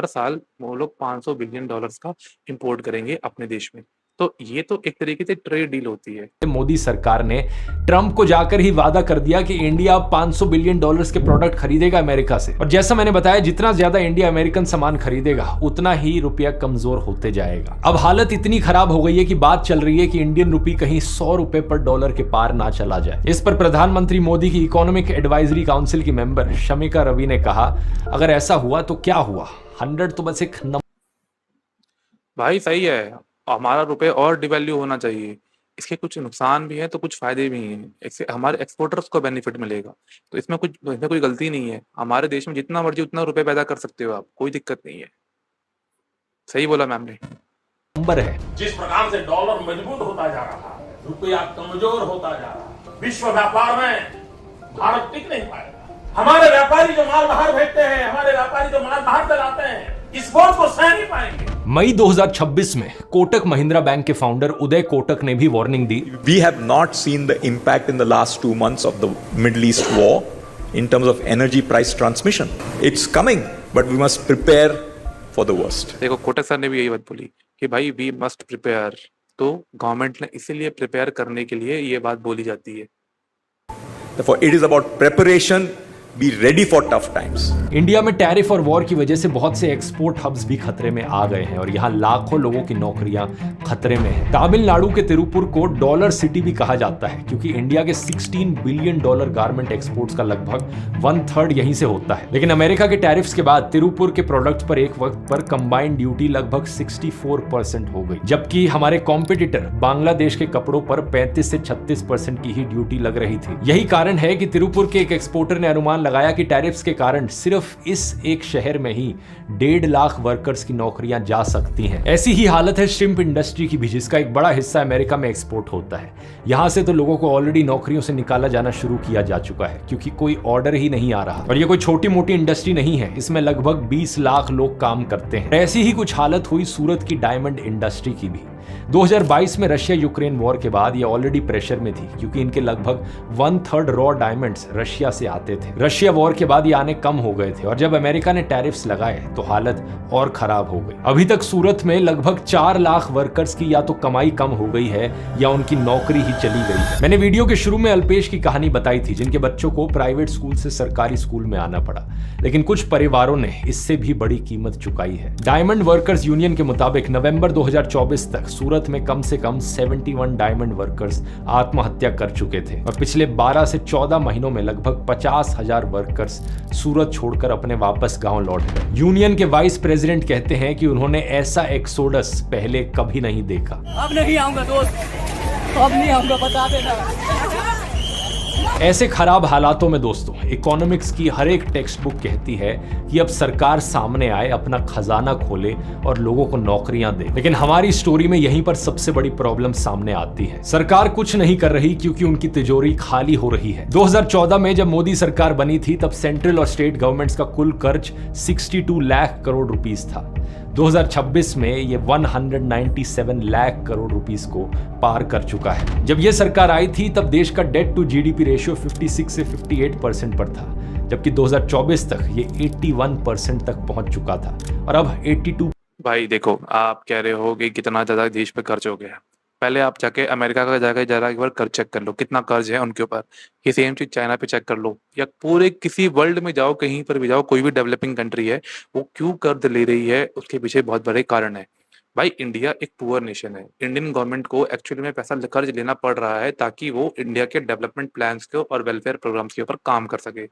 साल वो लोग 500 बिलियन डॉलर्स का इंपोर्ट करेंगे अपने देश में। तो ये तो एक तरीके से ट्रेड डील होती है। मोदी सरकार ने ट्रंप को जाकर ही वादा कर दिया कि इंडिया 500 बिलियन डॉलर्स के प्रोडक्ट खरीदेगा अमेरिका से। और जैसा मैंने बताया जितना ज्यादा इंडिया अमेरिकन सामान खरीदेगा उतना ही रुपया कमजोर होते जाएगा। अब हालत इतनी खराब हो गई है कि बात चल रही है कि इंडियन रुपी कहीं 100 रुपए पर डॉलर के पार ना चला जाए। इस पर प्रधानमंत्री मोदी की इकोनॉमिक एडवाइजरी काउंसिल की मेंबर शमिका रवि ने कहा, अगर ऐसा हुआ तो क्या हुआ? 100 तो बस एक नंबर। भाई सही है, हमारा रुपए और डिवैल्यू होना चाहिए। इसके कुछ नुकसान भी हैं तो कुछ फायदे भी हैं। इससे हमारे एक्सपोर्टर्स को बेनिफिट मिलेगा, तो इसमें कोई गलती नहीं है। हमारे देश में जितना मर्जी उतना रुपए पैदा कर सकते हो आप, कोई दिक्कत नहीं है। सही बोला मैम ने। नंबर है जिस प्रकार से डॉलर मजबूत होता जा रहा है, रुपया कमजोर होता जा रहा है, विश्व व्यापार में भारत टिक नहीं पाएगा। हमारे व्यापारी जो माल बाहर भेजते हैं, हमारे व्यापारी जो माल बाहर चलाते हैं, इस बोझ को सह नहीं पाएंगे। मई 2026 में कोटक महिंद्रा बैंक के फाउंडर उदय कोटक ने भी warning the. We have not seen the impact in the last 2 months of the Middle East war in terms of energy price transmission. It's coming, but we must prepare for the worst. देखो Kotak sir ने भी यही बात बोली कि भाई we must prepare। तो government ने इसीलिए प्रिपेयर करने के लिए ये बात बोली जाती है। Therefore, it is about preparation be ready for tough times. India में टैरिफ और वॉर की वजह से बहुत से एक्सपोर्ट हब्स भी खतरे में आ गए हैं और यहाँ लाखों लोगों की नौकरियां खतरे में हैं। तमिलनाडु के तिरुपुर को डॉलर सिटी भी कहा जाता है क्योंकि इंडिया के 16 बिलियन डॉलर गारमेंट एक्सपोर्ट्स का लगभग 1/3 यहीं से होता है। लेकिन अमेरिका के टैरिफ्स के बाद तिरुपुर के प्रोडक्ट पर एक वक्त पर कंबाइंड ड्यूटी लगभग 64% हो गई, जबकि हमारे कॉम्पिटिटर बांग्लादेश के कपड़ों पर 35 से 36% की ही ड्यूटी लग रही थी। यही कारण है कि तिरुपुर के एक एक्सपोर्टर ने अनुमान लगाया कि टैरिफ्स के कारण सिर्फ इस एक शहर में ही 1.5 लाख वर्कर्स की नौकरियां जा सकती हैं। ऐसी ही हालत है श्रिम्प इंडस्ट्री की भी, जिसका एक बड़ा हिस्सा अमेरिका में एक्सपोर्ट होता है। यहां से तो लोगों को ऑलरेडी नौकरियों से निकाला जाना शुरू किया जा चुका है क्योंकि कोई ऑर्डर ही नहीं आ रहा। और ये कोई छोटी मोटी इंडस्ट्री नहीं है, इसमें लगभग 20 लाख लोग काम करते हैं। ऐसी ही कुछ हालत हुई सूरत की डायमंड इंडस्ट्री की भी। 2022 में रशिया यूक्रेन वॉर के बाद ये ऑलरेडी प्रेशर में थी क्योंकि इनके लगभग 1/3 रॉ डायमंड्स रशिया से आते थे। रशिया वॉर के बाद ये आने कम हो गए थे और जब अमेरिका ने टैरिफ्स लगाए तो हालत और खराब हो गई। अभी तक सूरत में लगभग 4 लाख वर्कर्स की या तो कमाई कम हो गई है या उनकी नौकरी ही चली गई है। मैंने वीडियो के शुरू में अल्पेश की कहानी बताई थी जिनके बच्चों को प्राइवेट स्कूल से सरकारी स्कूल में आना पड़ा, लेकिन कुछ परिवारों ने इससे भी बड़ी कीमत चुकाई है। डायमंड वर्कर्स यूनियन के मुताबिक नवंबर 2024 तक सूरत में कम से कम 71 डायमंड वर्कर्स आत्महत्या कर चुके थे और पिछले 12 से 14 महीनों में लगभग 50,000 वर्कर्स सूरत छोड़कर अपने वापस गांव लौट गए। यूनियन के वाइस प्रेसिडेंट कहते हैं कि उन्होंने ऐसा एक्सोडस पहले कभी नहीं देखा। अब नहीं आऊंगा दोस्त, अब नहीं आऊंगा, बता देना। ऐसे खराब हालातों में दोस्तों इकोनॉमिक्स की हर एक टेक्स्ट बुक कहती है कि अब सरकार सामने आए, अपना खजाना खोले और लोगों को नौकरियां दे। लेकिन हमारी स्टोरी में यहीं पर सबसे बड़ी प्रॉब्लम सामने आती है। सरकार कुछ नहीं कर रही क्योंकि उनकी तिजोरी खाली हो रही है। 2014 में जब मोदी सरकार बनी थी तब सेंट्रल और स्टेट गवर्नमेंट्स का कुल कर्ज 62 लाख करोड़ रुपीस था। 2026 में ये 197 लाख करोड़ रुपीस को पार कर चुका है। जब ये सरकार आई थी तब देश का डेट टू जीडीपी रेशियो 56 से 58% पर था, जबकि 2024 तक ये 81% तक पहुंच चुका था और अब 82। भाई देखो, आप कह रहे हो कि कितना ज्यादा देश पे कर्ज हो गया। पहले आप जाके अमेरिका का जाके जरा एक बार कर्ज चेक कर लो, कितना कर्ज है उनके ऊपर। ये सेम चीज चाइना पे चेक कर लो या पूरे किसी वर्ल्ड में जाओ, कहीं पर भी जाओ, कोई भी डेवलपिंग कंट्री है वो क्यों कर्ज ले रही है, उसके पीछे बहुत बड़े कारण है। भाई इंडिया एक पुअर नेशन है। इंडियन गवर्नमेंट को एक्चुअली में पैसा कर्ज लेना पड़ रहा है ताकि वो इंडिया के डेवलपमेंट प्लान्स को और वेलफेयर प्रोग्राम्स के ऊपर काम कर सके।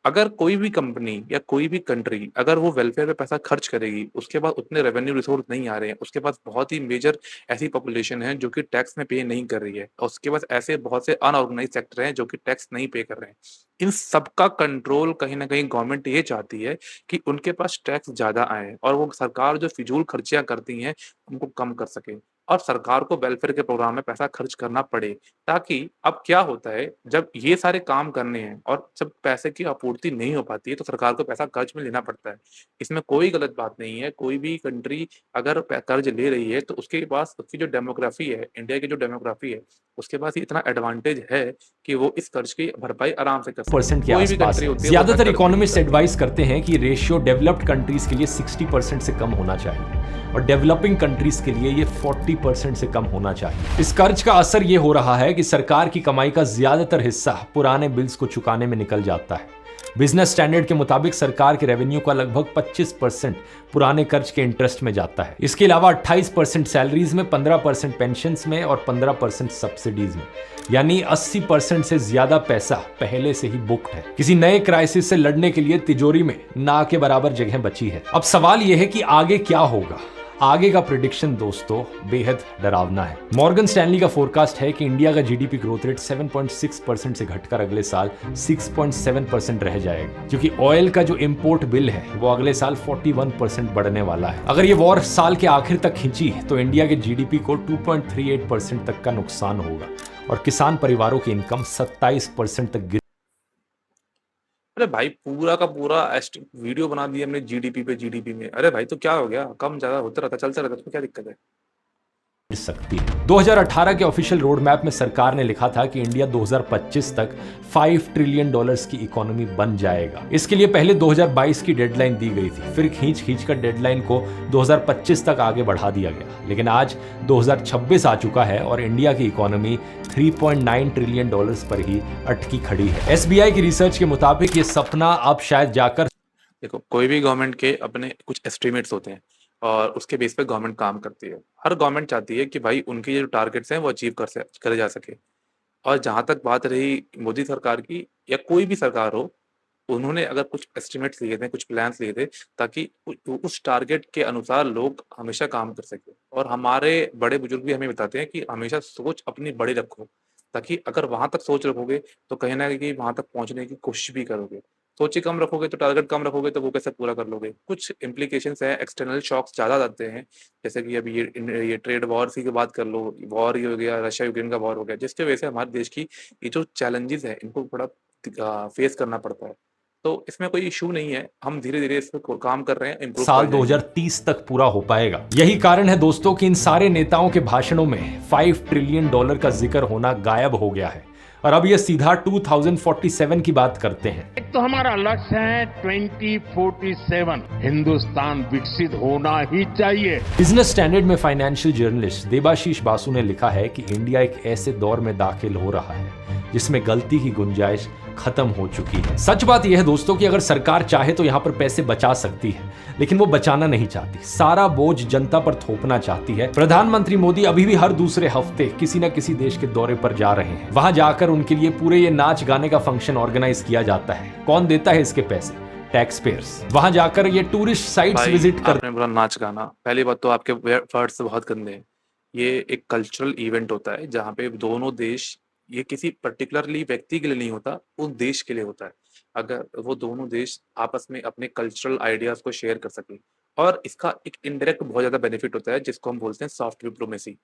अगर कोई भी कंपनी या कोई भी कंट्री अगर वो वेलफेयर पे पैसा खर्च करेगी, उसके बाद उतने रेवेन्यू रिसोर्स नहीं आ रहे हैं, उसके पास बहुत ही मेजर ऐसी पॉपुलेशन है जो कि टैक्स में पे नहीं कर रही है, और उसके पास ऐसे बहुत से अनऑर्गेनाइज सेक्टर हैं जो कि टैक्स नहीं पे कर रहे हैं। इन सबका कंट्रोल कहीं ना कहीं गवर्नमेंट ये चाहती है कि उनके पास टैक्स ज्यादा आए और वो सरकार जो फिजूल खर्चियां करती हैं उनको कम कर सके और सरकार को वेलफेयर के प्रोग्राम में पैसा खर्च करना पड़े। ताकि अब क्या होता है, जब ये सारे काम करने हैं और जब पैसे की आपूर्ति नहीं हो पाती है तो सरकार को पैसा कर्ज में लेना पड़ता है। इसमें कोई गलत बात नहीं है। कोई भी कंट्री अगर कर्ज ले रही है तो उसके पास उसकी जो डेमोग्राफी है, इंडिया की जो डेमोग्राफी है, उसके पास इतना एडवांटेज है कि वो इस कर्ज की भरपाई आराम से कर सकती है। के आसपास है। ज्यादातर इकोनॉमिस्ट एडवाइस करते हैं कि रेशियो डेवलप्ड कंट्रीज के लिए 60% से कम होना चाहिए और डेवलपिंग कंट्रीज के लिए ये 40% से कम होना चाहिए। इस कर्ज का असर ये हो रहा है कि सरकार की कमाई का ज्यादातर हिस्सा पुराने बिल्स को चुकाने में निकल जाता है। बिजनेस स्टैंडर्ड के मुताबिक सरकार के रेवेन्यू का लगभग 25% पुराने कर्ज के इंटरेस्ट में जाता है। इसके अलावा 28% सैलरीज में, 15% पेंशन्स में और 15% सब्सिडीज में, यानी 80% से ज्यादा पैसा पहले से ही बुक्ड है। किसी नए क्राइसिस से लड़ने के लिए तिजोरी में ना के बराबर जगह बची है। अब सवाल यह है कि आगे क्या होगा। आगे का प्रेडिक्शन दोस्तों बेहद डरावना है। मॉर्गन स्टैनली का फोरकास्ट है कि इंडिया का जीडीपी ग्रोथ रेट 7.6% से घटकर अगले साल 6.7% रह जाएगा, क्योंकि ऑयल का जो इंपोर्ट बिल है वो अगले साल 41% बढ़ने वाला है। अगर ये वॉर साल के आखिर तक खिंची तो इंडिया के जीडीपी को 2.38% तक का नुकसान होगा और किसान परिवारों की इनकम 27% तक गिर। अरे भाई पूरा का पूरा वीडियो बना दिया हमने जीडीपी पे, जीडीपी में। अरे भाई तो क्या हो गया, कम ज्यादा होता रहता, चलता रहता, तो क्या दिक्कत है। सकती है। 2018 के ऑफिशियल रोड मैप में सरकार ने लिखा था कि इंडिया 2025 तक $5 ट्रिलियन की इकोनॉमी बन जाएगा। इसके लिए पहले 2022 की डेडलाइन दी गई थी, फिर खींच कर डेडलाइन को 2025 तक आगे बढ़ा दिया गया। लेकिन आज 2026 आ चुका है और इंडिया की इकोनॉमी $3.9 ट्रिलियन पर ही अटकी खड़ी है। SBI की रिसर्च के मुताबिक ये सपना अब शायद जाकर, देखो कोई भी गवर्नमेंट के अपने कुछ एस्टिमेट्स होते हैं और उसके बेस पे गवर्नमेंट काम करती है। हर गवर्नमेंट चाहती है कि भाई उनके जो टारगेट्स हैं वो अचीव करे जा सके। और जहाँ तक बात रही मोदी सरकार की या कोई भी सरकार हो, उन्होंने अगर कुछ एस्टिमेट्स लिए थे, कुछ प्लान्स लिए थे ताकि उस टारगेट के अनुसार लोग हमेशा काम कर सके। और हमारे बड़े बुजुर्ग भी हमें बताते हैं कि हमेशा सोच अपनी बड़ी रखो, ताकि अगर वहाँ तक सोच रखोगे तो कहीं न कहीं वहाँ तक पहुँचने की कोशिश भी करोगे। सोच ही कम रखोगे तो टारगेट कम रखोगे तो वो कैसे पूरा कर लोगे। कुछ इम्प्लीकेशंस हैं, एक्सटर्नल शॉक्स ज़्यादा आते हैं, जैसे कि अभी ये ट्रेड वॉर की बात कर लो, वॉर ही हो गया, रशिया यूक्रेन का वॉर हो गया, जिसकी वजह से हमारे देश की ये जो चैलेंजेस हैं इनको थोड़ा फेस करना पड़ता है। तो इसमें कोई इशू नहीं है, हम धीरे-धीरे इस पे काम कर रहे हैं, इम्प्रूव साल कर जाएंगे। 2030 तक पूरा हो पाएगा। यही कारण है दोस्तों कि इन सारे नेताओं के भाषणों में $5 ट्रिलियन का जिक्र होना गायब हो गया है और अब ये सीधा 2047 की बात करते हैं। एक तो हमारा लक्ष्य है 2047 हिंदुस्तान विकसित होना ही चाहिए। बिजनेस स्टैंडर्ड में फाइनेंशियल जर्नलिस्ट देबाशीष बासु ने लिखा है कि इंडिया एक ऐसे दौर में दाखिल हो रहा है जिसमें गलती की गुंजाइश खत्म हो चुकी है। सच बात यह है दोस्तों कि अगर सरकार चाहे तो यहां पर पैसे बचा सकती है, लेकिन वो बचाना नहीं चाहती, सारा बोझ जनता पर थोपना चाहती है। प्रधानमंत्री मोदी अभी भी हर दूसरे हफ्ते किसी न किसी देश के दौरे पर जा रहे हैं। वहां जाकर उनके लिए पूरे ये नाच गाने का फंक्शन ऑर्गेनाइज किया जाता है। कौन देता है इसके पैसे? Tax payers. वहां जाकर ये टूरिस्ट साइट्स विजिट कर, आपने बोला नाच गाना, पहली बात तो आपके वर्ड्स बहुत गंदे हैं। ये एक कल्चरल इवेंट होता है जहाँ पे दोनों देश, ये किसी पर्टिकुलरली व्यक्ति के लिए नहीं होता, उस देश के लिए होता है। अगर वो दोनों देश आपस में अपने कल्चरल आइडियाज को शेयर कर सके, और इसका एक इनडायरेक्ट बहुत ज्यादा बेनिफिट होता है जिसको हम बोलते हैं सॉफ्ट डिप्लोमेसी।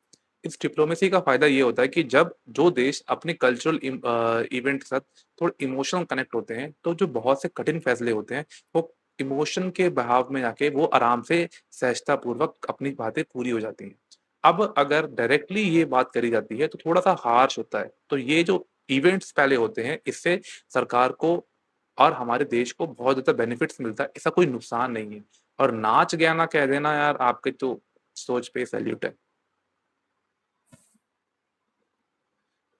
इस डिप्लोमेसी का फायदा ये होता है कि जब जो देश अपने कल्चरल इवेंट के साथ थोड़े इमोशनल कनेक्ट होते हैं, तो जो बहुत से कठिन फैसले होते हैं वो इमोशन के बहाव में जाके वो आराम से सहजता पूर्वक अपनी बातें पूरी हो जाती हैं। अब अगर डायरेक्टली ये बात करी जाती है तो थोड़ा-सा हार्श होता है। तो ये जो इवेंट्स पहले होते हैं, इससे सरकार को और हमारे देश को बहुत ज़्यादा बेनिफिट्स मिलता है, इसका कोई नुकसान नहीं है। और नाच गाना कह देना यार, आपके तो सोच पे सैल्यूट है।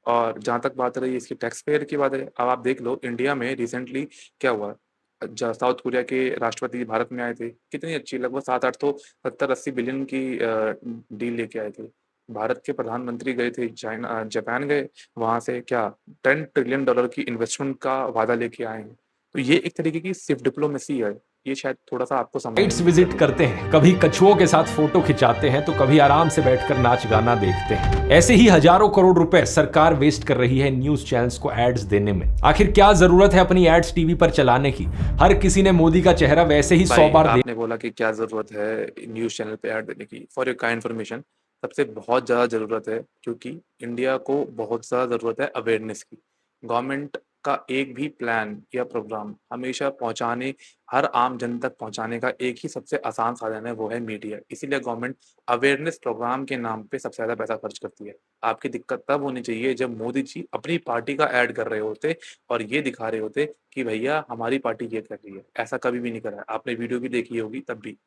और जहाँ तक बात रही इसकी टैक्स पेयर की बात है, अब आप देख लो इंडिया में रिसेंटली क्या हुआ। साउथ कोरिया के राष्ट्रपति भारत में आए थे, कितनी अच्छी, लगभग 7-8 तो 70-80 बिलियन की डील लेके आए थे। भारत के प्रधानमंत्री गए थे जापान गए, वहां से क्या $10 ट्रिलियन की इन्वेस्टमेंट का वादा लेके आए हैं। तो ये एक तरीके की सिर्फ डिप्लोमेसी है, ये शायद थोड़ा सा आपको समझ साइट्स विजिट करते हैं, कभी कछुओं के साथ फोटो खिंचाते हैं तो कभी आराम से बैठकर नाच गाना देखते हैं। ऐसे ही हजारों करोड़ रुपए सरकार वेस्ट कर रही है न्यूज चैनल्स को एड्स देने में। आखिर क्या जरूरत है अपनी एड्स टीवी पर चलाने की? हर किसी ने मोदी का चेहरा वैसे ही 100 बार आपने बोला कि क्या जरूरत है न्यूज चैनल पे ऐड देने की। फॉर योर काइंड इन्फॉर्मेशन, सबसे बहुत ज्यादा जरूरत है, क्योंकि इंडिया को बहुत ज्यादा जरूरत है अवेयरनेस की। गवर्नमेंट का एक भी प्लान या प्रोग्राम हमेशा पहुंचाने, हर आम जन तक पहुंचाने का एक ही सबसे आसान साधन है, वो है मीडिया। इसीलिए गवर्नमेंट अवेयरनेस प्रोग्राम के नाम पे सबसे ज्यादा पैसा खर्च करती है। आपकी दिक्कत तब होनी चाहिए जब मोदी जी अपनी पार्टी का ऐड कर रहे होते और ये दिखा रहे होते कि भैया हमारी पार्टी ये कर रही है। ऐसा कभी भी नहीं करा है, आपने वीडियो भी देखी होगी तब भी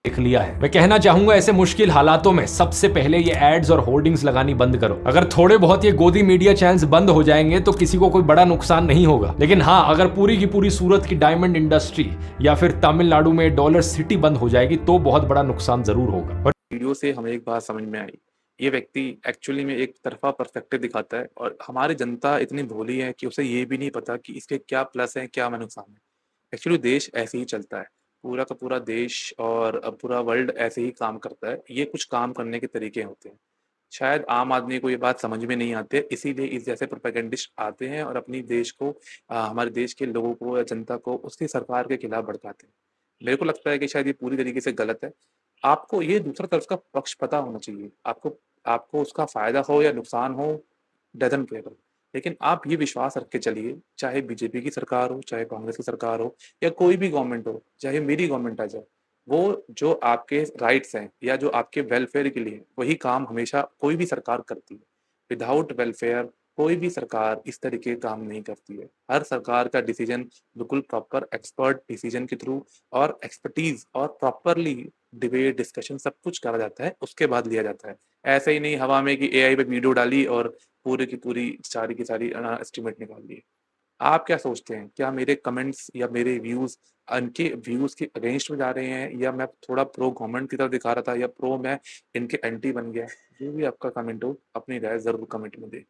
देख लिया है। मैं कहना चाहूंगा ऐसे मुश्किल हालातों में सबसे पहले ये एड्स और होर्डिंग्स लगानी बंद करो। अगर थोड़े बहुत ये गोदी मीडिया चैनल्स बंद हो जाएंगे तो किसी को कोई बड़ा नुकसान नहीं होगा, लेकिन हाँ, अगर पूरी की पूरी सूरत की डायमंड इंडस्ट्री या फिर तमिलनाडु में डॉलर सिटी बंद हो जाएगी तो बहुत बड़ा नुकसान जरूर होगा। और वीडियो से हमें एक बात समझ में आई, ये व्यक्ति एक्चुअली में एक तरफा पर्सपेक्टिव दिखाता है और हमारी जनता इतनी भोली है कि उसे ये भी नहीं पता कि इसके क्या प्लस है, क्या नुकसान है। एक्चुअली देश ऐसे ही चलता है, पूरा का पूरा देश और पूरा वर्ल्ड ऐसे ही काम करता है। ये कुछ काम करने के तरीके होते हैं, शायद आम आदमी को ये बात समझ में नहीं आती है, इसीलिए इस जैसे प्रोपेगेंडिस्ट आते हैं और अपनी देश को, हमारे देश के लोगों को या जनता को उसकी सरकार के खिलाफ भड़काते हैं। मेरे को लगता है कि शायद ये पूरी तरीके से गलत है। आपको ये दूसरा तरफ का पक्ष पता होना चाहिए। आपको उसका फायदा हो या नुकसान हो, डजंट केयर, लेकिन आप ये विश्वास रख के चलिए, चाहे बीजेपी की सरकार हो, चाहे कांग्रेस की सरकार हो, या कोई भी गवर्नमेंट हो, चाहे मेरी गवर्नमेंट आ जाए, वो जो आपके राइट्स हैं या जो आपके वेलफेयर के लिए वही काम हमेशा कोई भी सरकार करती है। विदाउट वेलफेयर कोई भी सरकार इस तरीके काम नहीं करती है। हर सरकार का डिसीजन बिल्कुल प्रॉपर एक्सपर्ट डिसीजन के थ्रू और एक्सपर्टीज और प्रॉपरली डिबेट डिस्कशन सब कुछ करा जाता है, उसके बाद लिया जाता है। ऐसे ही नहीं हवा में कि एआई पे वीडियो डाली और पूरी की पूरी सारी की सारी एस्टिमेट निकाल ली। आप क्या सोचते हैं? क्या मेरे कमेंट्स या मेरे व्यूज़ उनके व्यूज़ के अगेंस्ट में जा रहे हैं या मैं थोड़ा प्रो गवर्नमेंट की तरफ दिखा रहा था या प्रो मैं इनके एंटी बन गया? जो भी आपका कमेंट हो, अपनी राय ज़रूर कमेंट में दें।